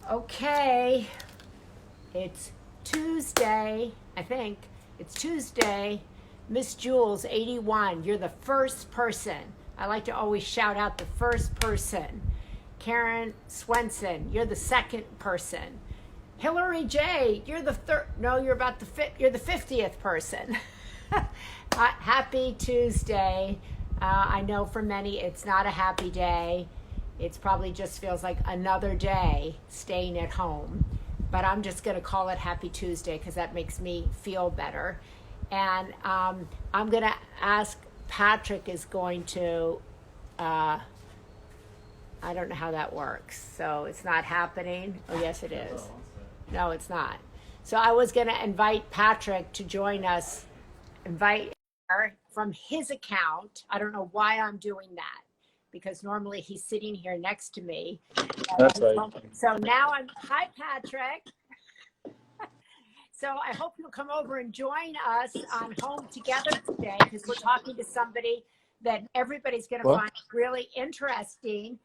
Okay, it's Tuesday, I think. It's Tuesday. Miss Jules, 81, you're the first person. I like to always shout out the first person. Karen Swenson, you're the second person. Hillary J, you're the third. No, you're the 50th person. Happy Tuesday. I know for many it's not a happy day. It probably just feels like another day staying at home. But I'm just going to call it Happy Tuesday because that makes me feel better. And I'm going to ask Patrick is going to, I don't know how that works. So it's not happening. Oh, yes, it is. No, it's not. So I was going to invite Patrick to join us, invite her from his account. I don't know why I'm doing that because normally he's sitting here next to me. That's right. So now hi, Patrick. So I hope you'll come over and join us on Home Together today because we're talking to somebody that everybody's going to find really interesting,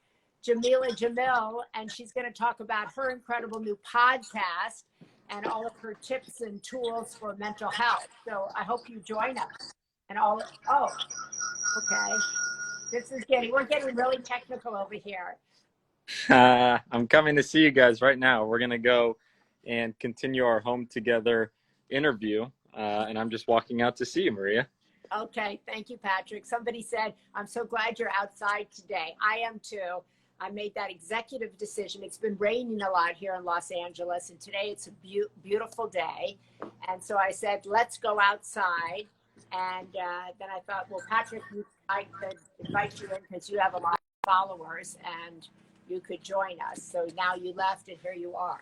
Jameela Jamil, and she's going to talk about her incredible new podcast and all of her tips and tools for mental health. So I hope you join us. And okay. We're getting really technical over here. I'm coming to see you guys right now. We're going to go and continue our Home Together interview. And I'm just walking out to see you, Maria. Okay. Thank you, Patrick. Somebody said, I'm so glad you're outside today. I am too. I made that executive decision. It's been raining a lot here in Los Angeles, and today it's a beautiful day. And so I said, let's go outside. And then I thought, well, Patrick, I could invite you in because you have a lot of followers and you could join us. So now you left and here you are.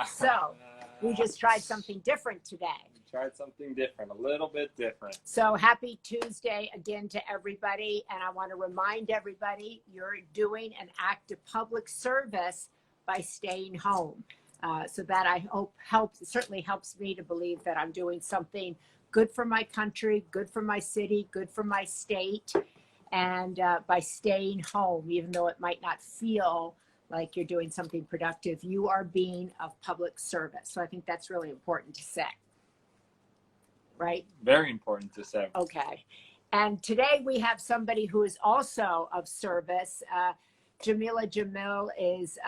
So we just tried something different today. Tried something different, a little bit different. So happy Tuesday again to everybody. And I want to remind everybody you're doing an act of public service by staying home. So that I hope certainly helps me to believe that I'm doing something good for my country, good for my city, good for my state. And by staying home, even though it might not feel like you're doing something productive, you are being of public service. So I think that's really important to say. Right? Very important to say. Okay. And today we have somebody who is also of service. Jameela Jamil is,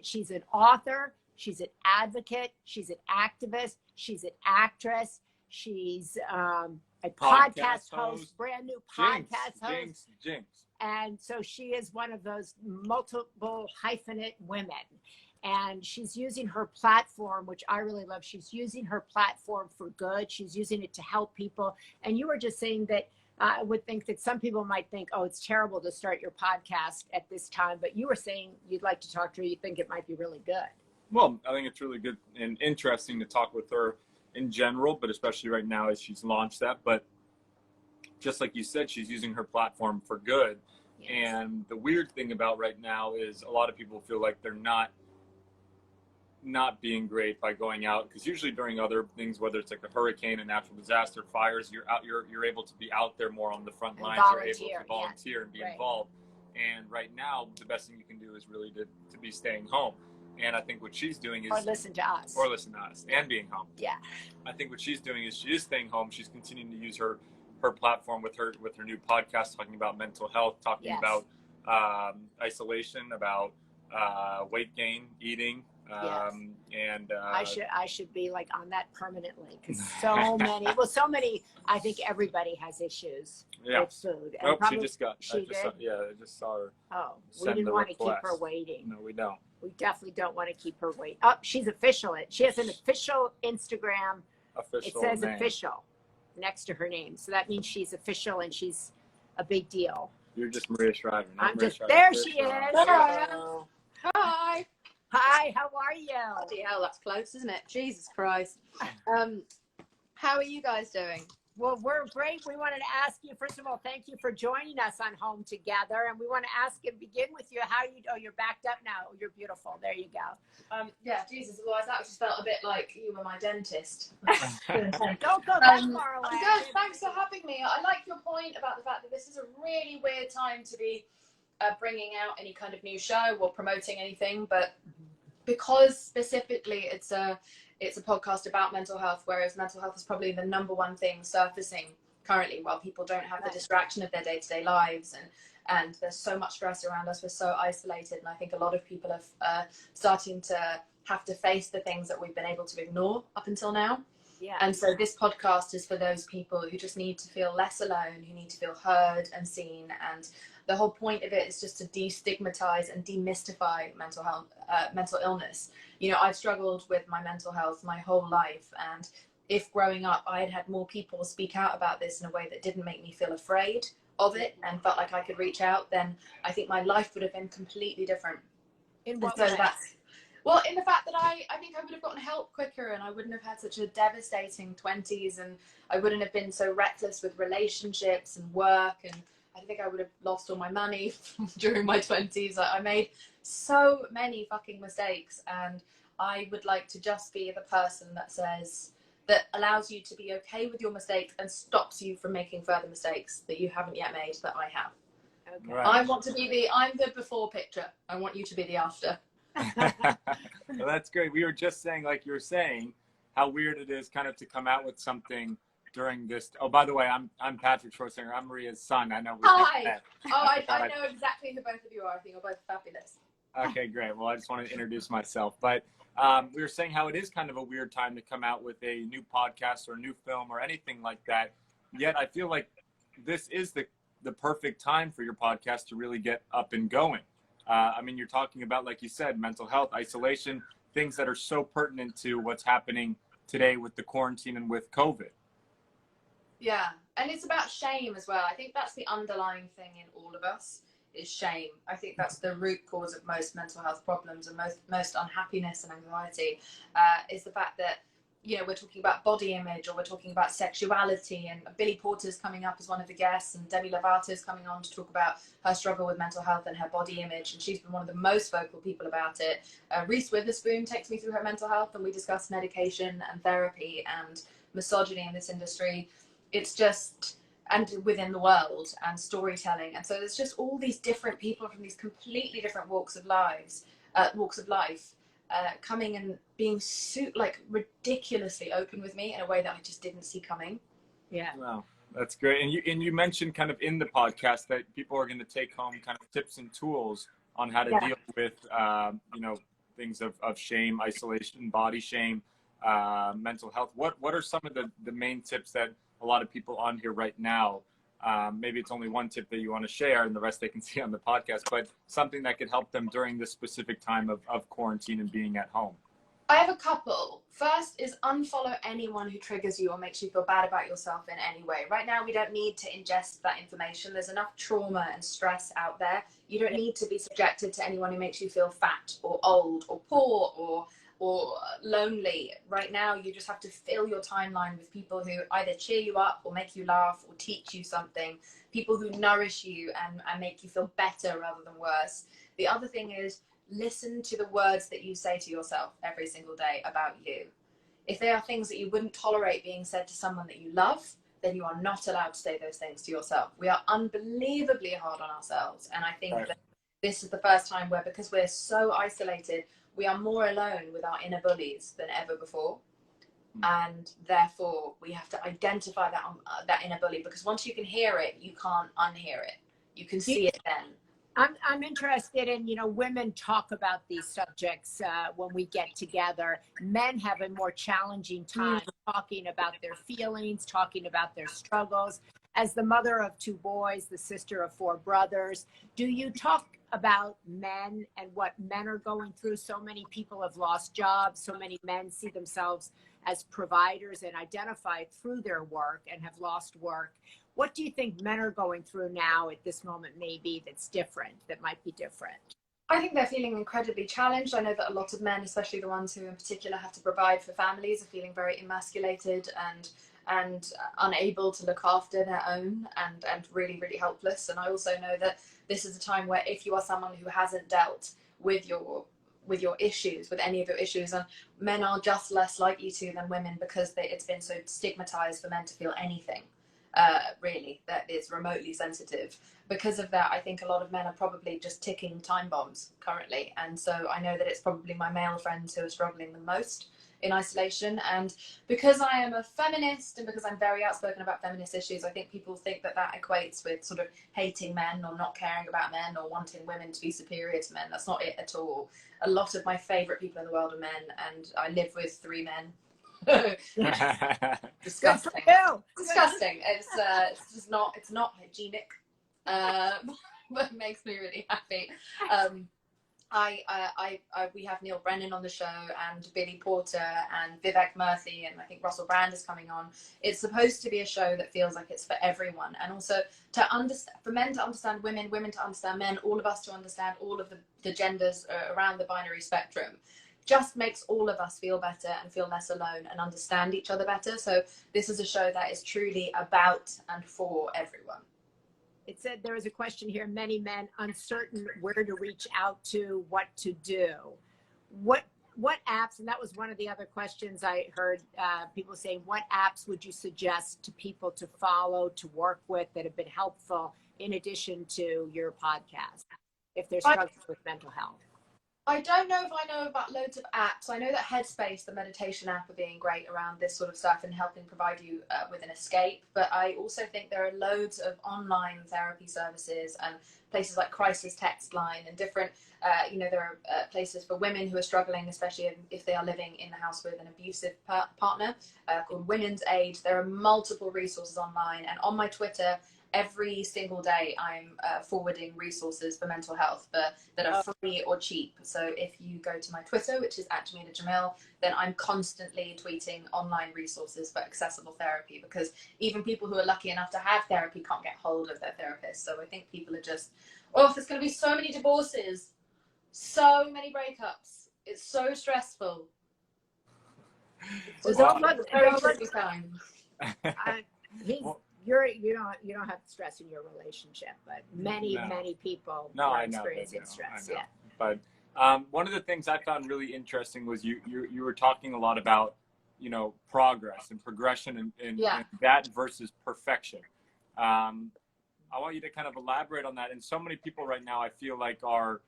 she's an author, she's an advocate, she's an activist, she's an actress, she's a podcast host, brand new podcast host. Jinx. And so she is one of those multiple hyphenate women. And she's using her platform, which I really love. She's using her platform for good. She's using it to help people. And you were just saying that I would think that some people might think, oh, it's terrible to start your podcast at this time. But you were saying you'd like to talk to her. You think it might be really good. Well, I think it's really good and interesting to talk with her in general, but especially right now as she's launched that. But just like you said, she's using her platform for good. Yes. And the weird thing about right now is a lot of people feel like they're not being great by going out, because usually during other things, whether it's like a hurricane, a natural disaster, fires, you're able to be out there more on the front lines. You're able to volunteer and be involved. And right now, the best thing you can do is really to be staying home. And I think what she's doing is listen to us and being home. Yeah. I think what she's doing is she is staying home. She's continuing to use her platform with her new podcast, talking about mental health, talking about isolation, about weight gain, eating. And I should be like on that permanently, because so many, I think everybody has issues with food. And I just saw her. Oh, we didn't want to keep her waiting. No, we don't. We definitely don't want to keep her waiting. Oh, she's official. She has an official Instagram. It says name. Official next to her name. So that means she's official and she's a big deal. You're just Maria Shriver. There she is. Hello. Hi. Hi, how are you? Bloody hell, that's close, isn't it? Jesus Christ. How are you guys doing? Well, we're great. We wanted to ask you, first of all, thank you for joining us on Home Together. And we want to ask and begin with you you're backed up now. You're beautiful. There you go. Yeah, Jesus, otherwise that just felt a bit like you were my dentist. Don't go that far away. I'm good. Thanks for having me. I like your point about the fact that this is a really weird time to be bringing out any kind of new show or promoting anything, but because specifically it's a podcast about mental health, whereas mental health is probably the number one thing surfacing currently, while people don't have the distraction of their day-to-day lives, and there's so much stress around us. We're so isolated, and I think a lot of people are starting to have to face the things that we've been able to ignore up until now. Yeah. And so this podcast is for those people who just need to feel less alone, who need to feel heard and seen. And the whole point of it is just to destigmatize and demystify mental health, mental illness. You know, I've struggled with my mental health my whole life, and if growing up I had had more people speak out about this in a way that didn't make me feel afraid of it and felt like I could reach out, then I think my life would have been completely different. In what way? Well, in the fact that I think I would have gotten help quicker, and I wouldn't have had such a devastating 20s, and I wouldn't have been so reckless with relationships and work, and I think I would have lost all my money during my 20s. I made so many fucking mistakes, and I would like to just be the person that allows you to be okay with your mistakes and stops you from making further mistakes that you haven't yet made that I have. Okay. Right. I'm the before picture. I want you to be the after. Well, that's great. We were just saying, like you were saying, how weird it is kind of to come out with something during this. Oh, by the way, I'm Patrick Schwarzenegger. I'm Maria's son. I know. Hi. I know exactly who both of you are. I think you're both fabulous. Okay, great. Well, I just wanted to introduce myself. But we were saying how it is kind of a weird time to come out with a new podcast or a new film or anything like that. Yet I feel like this is the perfect time for your podcast to really get up and going. I mean, you're talking about, like you said, mental health, isolation, things that are so pertinent to what's happening today with the quarantine and with COVID. Yeah, and it's about shame as well. I think that's the underlying thing in all of us, is shame. I think that's the root cause of most mental health problems and most unhappiness and anxiety, is the fact that, you know, we're talking about body image, or we're talking about sexuality, and Billy Porter's coming up as one of the guests, and Demi Lovato's coming on to talk about her struggle with mental health and her body image, and she's been one of the most vocal people about it. Reese Witherspoon takes me through her mental health, and we discuss medication and therapy and misogyny in this industry. It's just, and within the world, and storytelling. And so there's just all these different people from these completely different walks of life, coming and being ridiculously open with me in a way that I just didn't see coming. Yeah. Wow, that's great. And you mentioned kind of in the podcast that people are going to take home kind of tips and tools on how to deal with, you know, things of shame, isolation, body shame, mental health. What are some of the main tips that a lot of people on here right now, maybe it's only one tip that you want to share and the rest they can see on the podcast, but something that could help them during this specific time of quarantine and being at home? I have a couple. First is unfollow anyone who triggers you or makes you feel bad about yourself in any way. Right now, we don't need to ingest that information. There's enough trauma and stress out there. You don't need to be subjected to anyone who makes you feel fat or old or poor or lonely. Right now, you just have to fill your timeline with people who either cheer you up or make you laugh or teach you something, people who nourish you and make you feel better rather than worse. The other thing is, listen to the words that you say to yourself every single day about you. If they are things that you wouldn't tolerate being said to someone that you love, then you are not allowed to say those things to yourself. We are unbelievably hard on ourselves. And I think that this is the first time where, because we're so isolated, we are more alone with our inner bullies than ever before. And therefore, we have to identify that inner bully, because once you can hear it, you can't unhear it. You can see it then. I'm interested in, you know, women talk about these subjects when we get together. Men have a more challenging time talking about their feelings, talking about their struggles. As the mother of 2 boys, the sister of 4 brothers, do you talk about men and what men are going through? So many people have lost jobs. So many men see themselves as providers and identify through their work and have lost work. What do you think men are going through now at this moment, maybe that's different, that might be different? I think they're feeling incredibly challenged. I know that a lot of men, especially the ones who in particular have to provide for families, are feeling very emasculated and unable to look after their own, and really, really helpless. And I also know that this is a time where, if you are someone who hasn't dealt with your issues, with any of your issues, and men are just less likely to than women, because it's been so stigmatized for men to feel anything. really, that is remotely sensitive. Because of that, I think a lot of men are probably just ticking time bombs currently. And so I know that it's probably my male friends who are struggling the most in isolation. And because I am a feminist and because I'm very outspoken about feminist issues, I think people think that that equates with sort of hating men or not caring about men or wanting women to be superior to men. That's not it at all. A lot of my favorite people in the world are men, and I live with 3 men. Disgusting. Disgusting. It's just not. It's not hygienic, but it makes me really happy. We have Neil Brennan on the show, and Billy Porter, and Vivek Murthy, and I think Russell Brand is coming on. It's supposed to be a show that feels like it's for everyone, and also to understand, for men to understand women, women to understand men, all of us to understand all of the genders around the binary spectrum. Just makes all of us feel better and feel less alone and understand each other better. So this is a show that is truly about and for everyone. It said there was a question here, many men uncertain where to reach out to, what to do. What apps, and that was one of the other questions I heard people saying, what apps would you suggest to people to follow, to work with, that have been helpful in addition to your podcast, if they're struggling with mental health? I don't know if I know about loads of apps. I know that Headspace, the meditation app, are being great around this sort of stuff and helping provide you with an escape. But I also think there are loads of online therapy services and places like Crisis Text Line and different, there are places for women who are struggling, especially if they are living in the house with an abusive partner, called Women's Aid. There are multiple resources online, and on my Twitter, every single day I'm forwarding resources for mental health that are free or cheap. So if you go to my Twitter, which is @Jameela Jamil, then I'm constantly tweeting online resources for accessible therapy, because even people who are lucky enough to have therapy can't get hold of their therapist. So I think people are just, there's going to be so many divorces, so many breakups. It's so stressful. It's a very tricky time. You don't have stress in your relationship, but many people are experiencing stress. Yeah. But one of the things I found really interesting was you were talking a lot about, progress and progression and that versus perfection. I want you to kind of elaborate on that. And so many people right now, I feel like are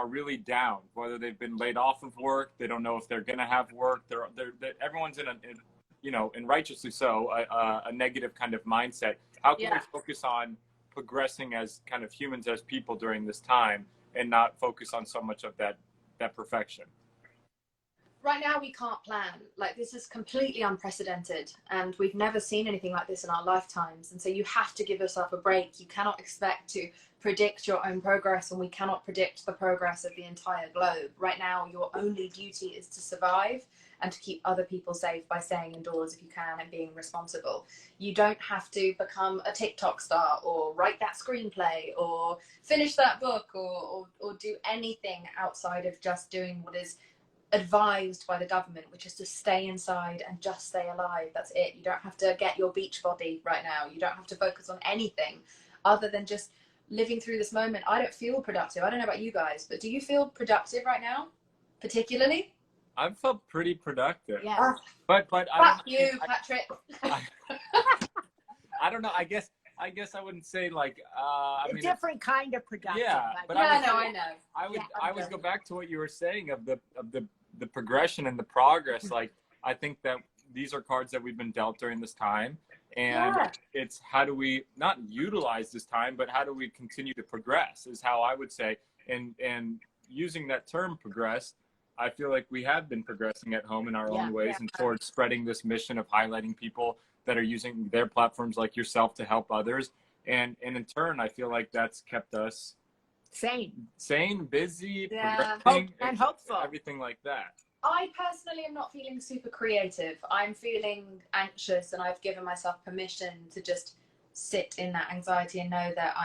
really down, whether they've been laid off of work, they don't know if they're going to have work. Everyone's and righteously so, a negative kind of mindset. How can we focus on progressing as kind of humans, as people during this time, and not focus on so much of that perfection? Right now we can't plan. Like, this is completely unprecedented, and we've never seen anything like this in our lifetimes. And so you have to give yourself a break. You cannot expect to predict your own progress, and we cannot predict the progress of the entire globe. Right now, your only duty is to survive and to keep other people safe by staying indoors if you can and being responsible. You don't have to become a TikTok star or write that screenplay or finish that book or do anything outside of just doing what is advised by the government, which is to stay inside and just stay alive. That's it. You don't have to get your beach body right now. You don't have to focus on anything other than just living through this moment. I don't feel productive. I don't know about you guys, but do you feel productive right now, particularly? I've felt pretty productive. Yeah. But Fuck you, Patrick. I don't know. I guess I wouldn't say like A different kind of productive. Yeah, but I know. I would go back to what you were saying of the progression and the progress. Like, I think that these are cards that we've been dealt during this time, and it's how do we not utilize this time, but how do we continue to progress is how I would say. And using that term progress, I feel like we have been progressing at home in our own ways and towards spreading this mission of highlighting people that are using their platforms like yourself to help others. And in turn, I feel like that's kept us sane, busy, progressing, and hopeful. Everything like that. I personally am not feeling super creative. I'm feeling anxious, and I've given myself permission to just sit in that anxiety and know that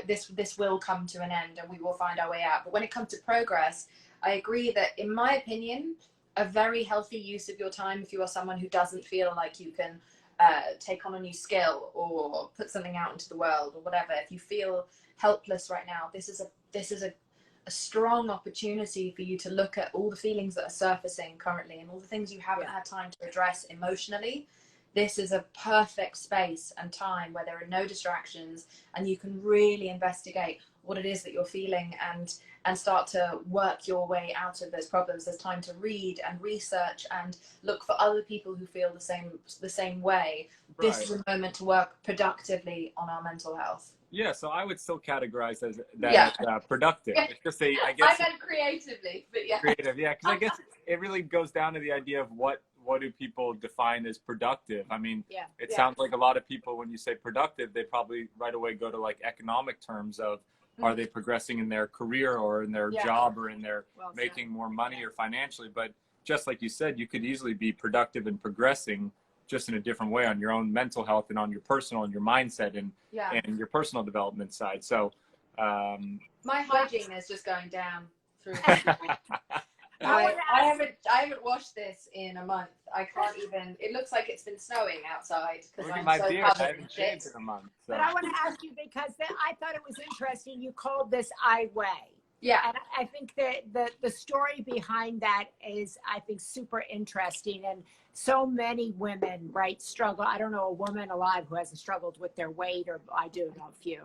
this will come to an end and we will find our way out. But when it comes to progress, I agree that, in my opinion, a very healthy use of your time, if you are someone who doesn't feel like you can take on a new skill or put something out into the world or whatever, if you feel helpless right now, this is a strong opportunity for you to look at all the feelings that are surfacing currently and all the things you haven't had time to address emotionally. this is a perfect space and time where there are no distractions, and you can really investigate what it is that you're feeling and start to work your way out of those problems. There's time to read and research and look for other people who feel the same way. Right. This is a moment to work productively on our mental health. Yeah, so I would still categorize as that as productive. Yeah. It's just I guess I meant creatively, but yeah. Creative, yeah, because I guess it really goes down to the idea of what do people define as productive. I mean, it sounds like a lot of people, when you say productive, they probably right away go to like economic terms of, are they progressing in their career or in their job or in their making more money or financially? But just like you said, you could easily be productive and progressing just in a different way on your own mental health and on your personal and your mindset and your personal development side. So my hygiene is just going down through. I haven't washed this in a month. I can't even. It looks like it's been snowing outside because I'm so beard. covered I in haven't shit. shaved in a month. So. But I want to ask you, because I thought it was interesting. You called this iWeigh. Yeah. And I think that the story behind that is, I think, super interesting. And so many women, right, struggle. I don't know a woman alive who hasn't struggled with their weight, or I do know a few.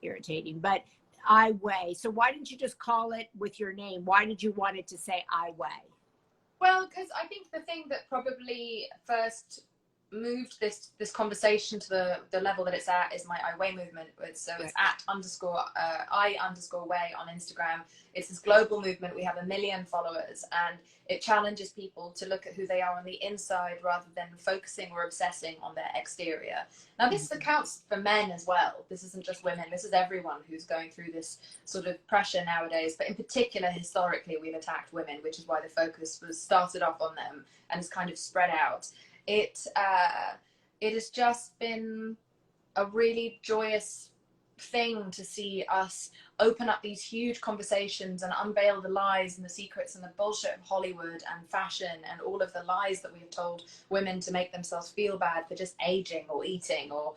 Irritating, but iWeigh. So why didn't you just call it with your name? Why did you want it to say iWeigh? Well, because I think the thing that probably first moved this conversation to the level that it's at is my iWeigh movement. So it's at _I_weigh on Instagram. It's this global movement. We have 1 million followers, and it challenges people to look at who they are on the inside rather than focusing or obsessing on their exterior. Now, this accounts for men as well. This isn't just women. This is everyone who's going through this sort of pressure nowadays. But in particular, historically, we've attacked women, which is why the focus was started off on them and it's kind of spread out. It has just been a really joyous thing to see us open up these huge conversations and unveil the lies and the secrets and the bullshit of Hollywood and fashion and all of the lies that we have told women to make themselves feel bad for just aging or eating or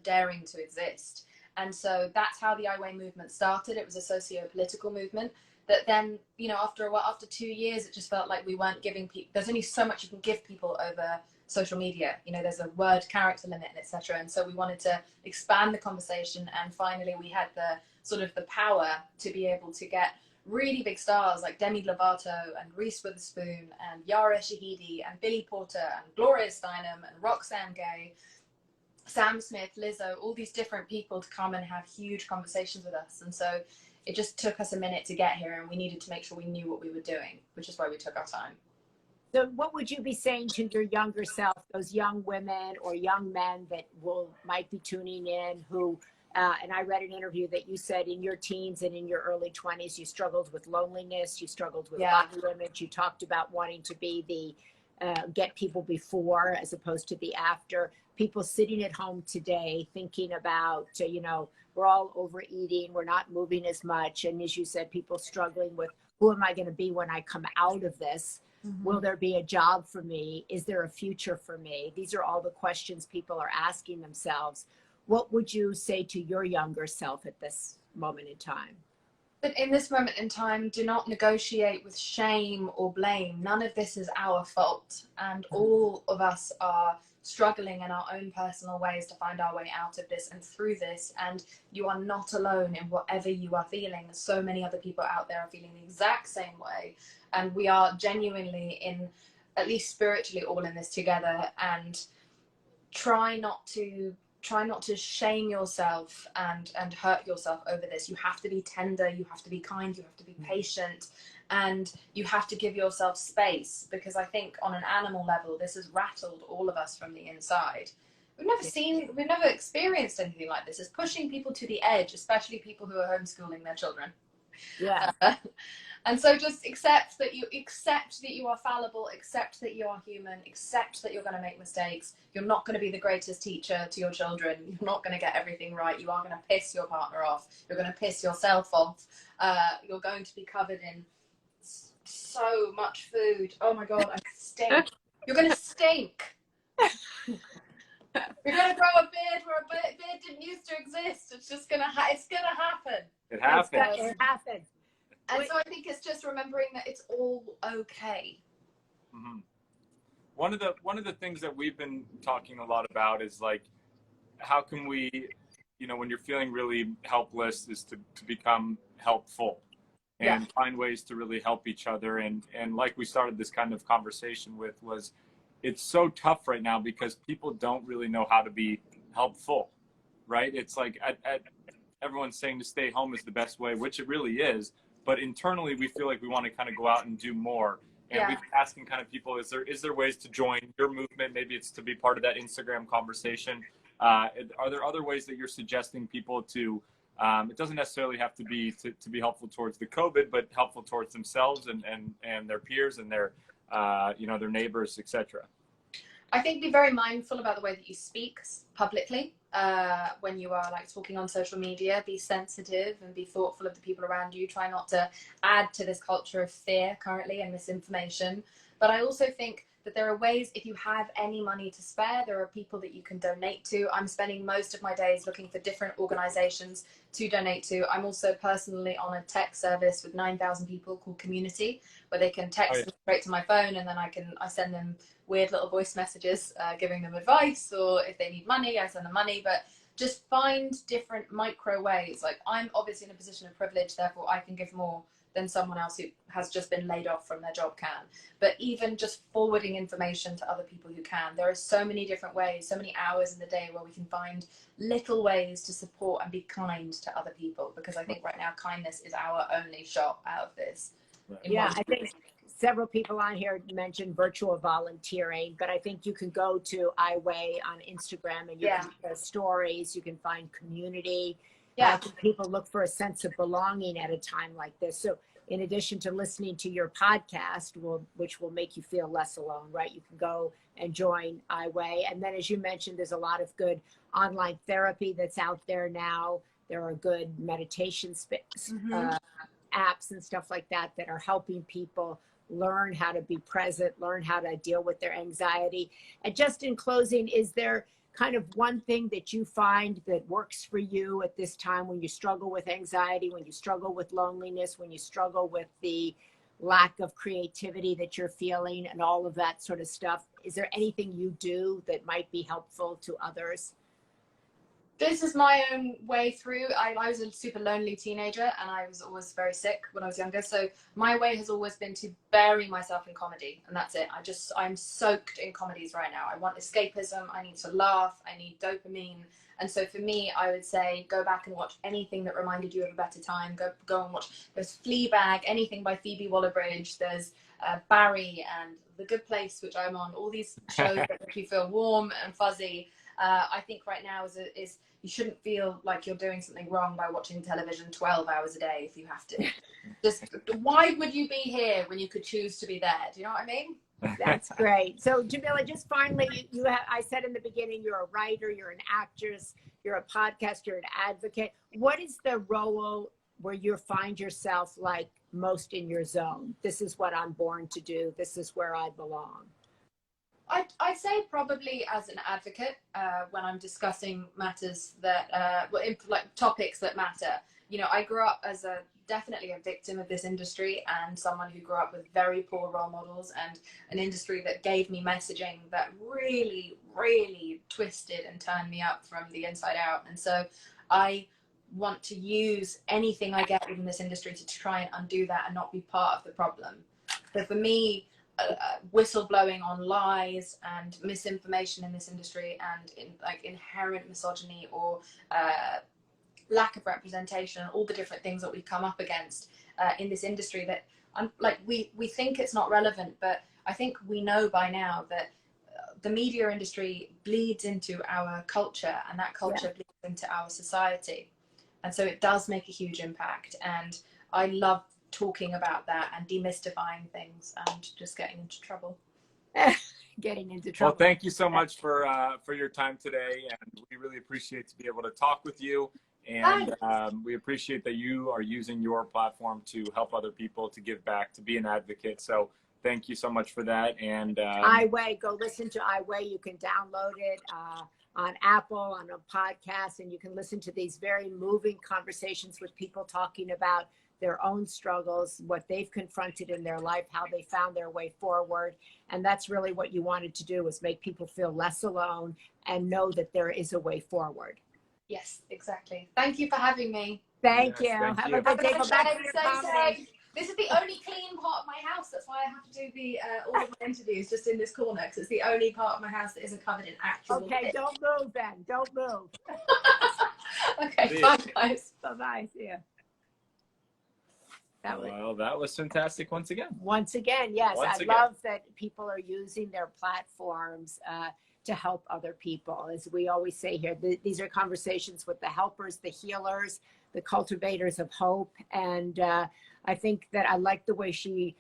daring to exist. And so that's how the iWeigh movement started. It was a socio-political movement that then, you know, after a while, after 2 years, it just felt like we weren't giving people, there's only so much you can give people over social media. You know, there's a word character limit and etc. And so we wanted to expand the conversation, and finally we had the sort of the power to be able to get really big stars like Demi Lovato and Reese Witherspoon and Yara Shahidi and Billy Porter and Gloria Steinem and Roxanne Gay, Sam Smith, Lizzo, all these different people to come and have huge conversations with us. And so it just took us a minute to get here, and we needed to make sure we knew what we were doing, which is why we took our time. So what would you be saying to your younger self, those young women or young men that might be tuning in who, and I read an interview that you said in your teens and in your early 20s, you struggled with loneliness, you struggled with body image, you talked about wanting to be the, get people before as opposed to the after. People sitting at home today thinking about, you know, we're all overeating, we're not moving as much. And as you said, people struggling with, who am I going to be when I come out of this? Mm-hmm. Will there be a job for me? Is there a future for me? These are all the questions people are asking themselves. What would you say to your younger self at this moment in time? But in this moment in time, do not negotiate with shame or blame. None of this is our fault. And all of us are struggling in our own personal ways to find our way out of this and through this. And you are not alone in whatever you are feeling. So many other people out there are feeling the exact same way. And we are genuinely in, at least spiritually, all in this together. And try not to shame yourself and hurt yourself over this. You have to be tender, you have to be kind, you have to be patient, and you have to give yourself space, because I think on an animal level, this has rattled all of us from the inside. We've never experienced anything like this. It's pushing people to the edge, especially people who are homeschooling their children. Yeah. And so just accept that you are fallible, accept that you are human, accept that you're going to make mistakes. You're not going to be the greatest teacher to your children. You're not going to get everything right. You are going to piss your partner off. You're going to piss yourself off. You're going to be covered in so much food. Oh my God, I stink. You're going to stink. You're going to grow a beard where a beard didn't used to exist. It's just going to happen. It happens. It happens. And so I think it's just remembering that it's all okay. Mm-hmm. one of the things that we've been talking a lot about is like, how can we, you know, when you're feeling really helpless, is to become helpful and find ways to really help each other. And like we started this kind of conversation with, was it's so tough right now because people don't really know how to be helpful, right? It's like everyone's saying to stay home is the best way, which it really is. But internally, we feel like we want to kind of go out and do more. And we've been asking kind of people, is there ways to join your movement? Maybe it's to be part of that Instagram conversation. Are there other ways that you're suggesting people to, it doesn't necessarily have to be to be helpful towards the COVID, but helpful towards themselves and their peers and their, you know, their neighbors, etc. I think be very mindful about the way that you speak publicly when you are like talking on social media. Be sensitive and be thoughtful of the people around you. Try not to add to this culture of fear currently and misinformation. But I also think that there are ways, if you have any money to spare, there are people that you can donate to. I'm spending most of my days looking for different organizations to donate to. I'm also personally on a tech service with 9,000 people called Community, where they can text me straight to my phone, and then I send them weird little voice messages giving them advice, or if they need money, I send them money. But just find different micro ways. Like, I'm obviously in a position of privilege, therefore I can give more than someone else who has just been laid off from their job can. But even just forwarding information to other people who can. There are so many different ways, so many hours in the day where we can find little ways to support and be kind to other people, because I think right now kindness is our only shot out of this. Yeah, I think several people on here mentioned virtual volunteering, but I think you can go to iWeigh on Instagram and you can post stories, you can find community. I think people look for a sense of belonging at a time like this. So in addition to listening to your podcast, which will make you feel less alone, right? You can go and join iWeigh. And then, as you mentioned, there's a lot of good online therapy that's out there now. There are good meditation apps and stuff like that that are helping people learn how to be present, learn how to deal with their anxiety. And just in closing, is there kind of one thing that you find that works for you at this time when you struggle with anxiety, when you struggle with loneliness, when you struggle with the lack of creativity that you're feeling and all of that sort of stuff? Is there anything you do that might be helpful to others? This is my own way through. I was a super lonely teenager, and I was always very sick when I was younger. So my way has always been to bury myself in comedy, and that's it. I'm soaked in comedies right now. I want escapism. I need to laugh. I need dopamine. And so for me, I would say go back and watch anything that reminded you of a better time. Go and watch. There's Fleabag, anything by Phoebe Waller-Bridge. There's Barry and The Good Place, which I'm on. All these shows that make you feel warm and fuzzy. I think right now is you shouldn't feel like you're doing something wrong by watching television 12 hours a day if you have to. Just why would you be here when you could choose to be there? Do you know what I mean? That's great. So Jameela, just finally, I said in the beginning, you're a writer, you're an actress, you're a podcaster, you're an advocate. What is the role where you find yourself like most in your zone? This is what I'm born to do. This is where I belong. I'd say probably as an advocate when I'm discussing matters that, like topics that matter. You know, I grew up as definitely a victim of this industry, and someone who grew up with very poor role models and an industry that gave me messaging that really, really twisted and turned me up from the inside out. And so I want to use anything I get within this industry to try and undo that and not be part of the problem. So for me, whistleblowing on lies and misinformation in this industry, and like inherent misogyny or lack of representation, and all the different things that we come up against in this industry that like we think it's not relevant, but I think we know by now that the media industry bleeds into our culture, and that culture bleeds into our society, and so it does make a huge impact. And I love talking about that and demystifying things and just getting into trouble. Getting into trouble. Well, thank you so much for your time today, and we really appreciate to be able to talk with you. And we appreciate that you are using your platform to help other people, to give back, to be an advocate. So thank you so much for that. And iWeigh, go listen to iWeigh. You can download it on Apple, on a podcast, and you can listen to these very moving conversations with people talking about their own struggles, what they've confronted in their life, how they found their way forward. And that's really what you wanted to do, was make people feel less alone and know that there is a way forward. Yes, exactly. Thank you for having me. Thank you. Thank Have you. a good day. Go back to your Stay comedy. safe. This is the only clean part of my house. That's why I have to do the all of my interviews just in this corner, because it's the only part of my house that isn't covered in actual. Okay, don't move then. Don't move. Okay, bye guys. Bye-bye. See ya. That was fantastic once again. Once again, yes. Once I again. love that people are using their platforms to help other people. As we always say here, these are conversations with the helpers, the healers, the cultivators of hope. And I think that I like the way she,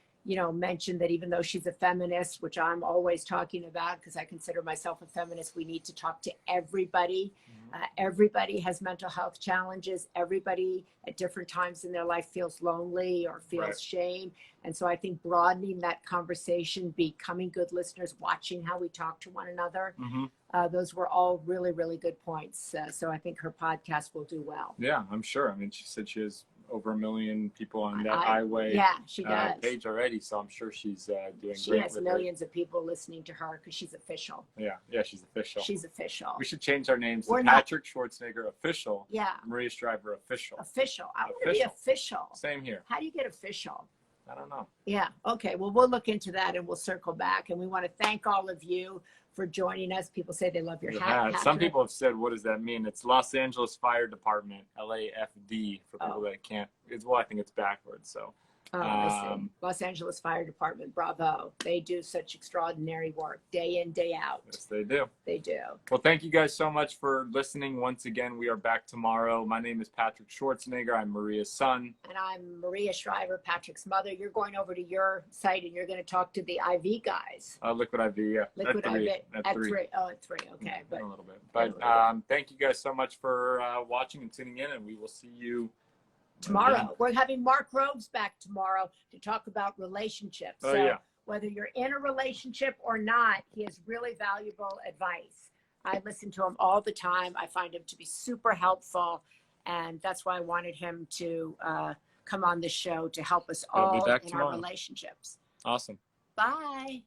mentioned that even though she's a feminist, which I'm always talking about because I consider myself a feminist, we need to talk to everybody. Everybody has mental health challenges. Everybody at different times in their life feels lonely or feels shame. And so I think broadening that conversation, becoming good listeners, watching how we talk to one another, those were all really, really good points. So I think her podcast will do well. Yeah, I'm sure. I mean, she said she has over 1 million people on that iWeigh she does. Page already, so I'm sure she's doing She great. has millions of people listening to her because she's official. Yeah, she's official. She's official. We should change our names We're to not- Patrick Schwarzenegger official. Yeah. Maria Shriver official. Official. I want to be official. Same here. How do you get official? I don't know. Yeah. Okay. Well, we'll look into that and we'll circle back. And we want to thank all of you for joining us. People say they love your hat. Some Patrick. people have said, what does that mean? It's Los Angeles Fire Department, LAFD, for people that can't. I think it's backwards. So. I see. Los Angeles Fire Department, bravo. They do such extraordinary work day in, day out. Yes, they do. They do. Well, thank you guys so much for listening. Once again, we are back tomorrow. My name is Patrick Schwarzenegger. I'm Maria's son. And I'm Maria Shriver, Patrick's mother. You're going over to your site and you're going to talk to the IV guys. Liquid IV, yeah. Liquid at 3. IV. At 3. Oh, at 3. Okay. But, a little bit. But thank you guys so much for watching and tuning in, and we will see you tomorrow. again. We're having Mark Groves back tomorrow to talk about relationships. Whether you're in a relationship or not, he has really valuable advice. I listen to him all the time. I find him to be super helpful. And that's why I wanted him to come on the show to help us all in our relationships. Awesome. Bye.